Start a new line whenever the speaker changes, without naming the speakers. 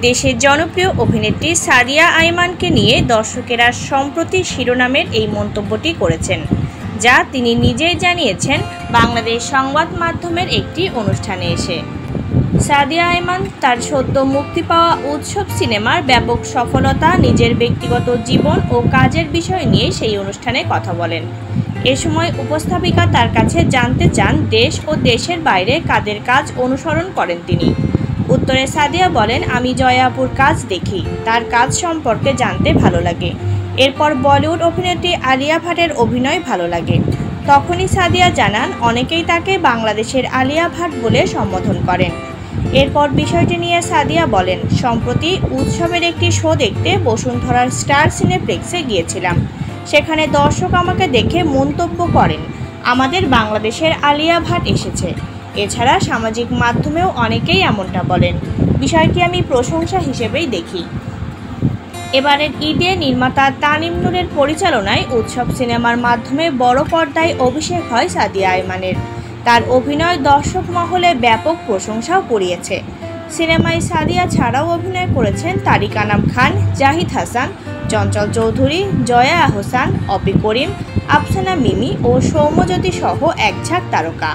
দেশের জনপ্রিয় অভিনেত্রী সাদিয়া আইমানকে নিয়ে দর্শকেরা সম্প্রতি শিরোনামের এই মন্তব্যটি করেছেন, যা তিনি নিজেই জানিয়েছেন বাংলাদেশ সংবাদ মাধ্যমের একটি অনুষ্ঠানে এসে। সাদিয়া আইমান তার সদ্য মুক্তি পাওয়া উৎসব সিনেমার ব্যাপক সফলতা, নিজের ব্যক্তিগত জীবন ও কাজের বিষয় নিয়ে সেই অনুষ্ঠানে কথা বলেন। এ সময় উপস্থাপিকা তার কাছে জানতে চান দেশ ও দেশের বাইরে কাদের কাজ অনুসরণ করেন তিনি। উত্তরে সাদিয়া বলেন, আমি জয়া আপুর কাজ দেখি, তার কাজ সম্পর্কে জানতে ভালো লাগে। এরপর বলিউড অভিনেত্রী আলিয়া ভাটের অভিনয় ভালো লাগে। তখনই সাদিয়া জানান অনেকেই তাকে বাংলাদেশের আলিয়া ভাট বলে সম্বোধন করেন। এরপর বিষয়টি নিয়ে সাদিয়া বলেন, সম্প্রতি উৎসবের একটি শো দেখতে বসুন্ধরার স্টার সিনেপ্লেক্সে গিয়েছিলাম। সেখানে দর্শক আমাকে দেখে মন্তব্য করেন, আমাদের বাংলাদেশের আলিয়া ভাট এসেছে। এছাড়া সামাজিক মাধ্যমেও অনেকেই এমনটা বলেন। বিষয়টি আমি প্রশংসা হিসেবেই দেখি। এবারের ঈদে নির্মাতা তানিম নূরের পরিচালনায় উৎসব সিনেমার মাধ্যমে বড় পর্দায় অভিষেক হয় সাদিয়া আইমানের। তার অভিনয় দর্শক মহলে ব্যাপক প্রশংসাও কুড়িয়েছে। সিনেমায় সাদিয়া ছাড়াও অভিনয় করেছেন তারিক আনাম খান, জাহিদ হাসান, চঞ্চল চৌধুরী, জয়া আহসান, অপি করিম, আফসানা মিমি ও সৌম্যজ্যোতি সহ এক ঝাঁক তারকা।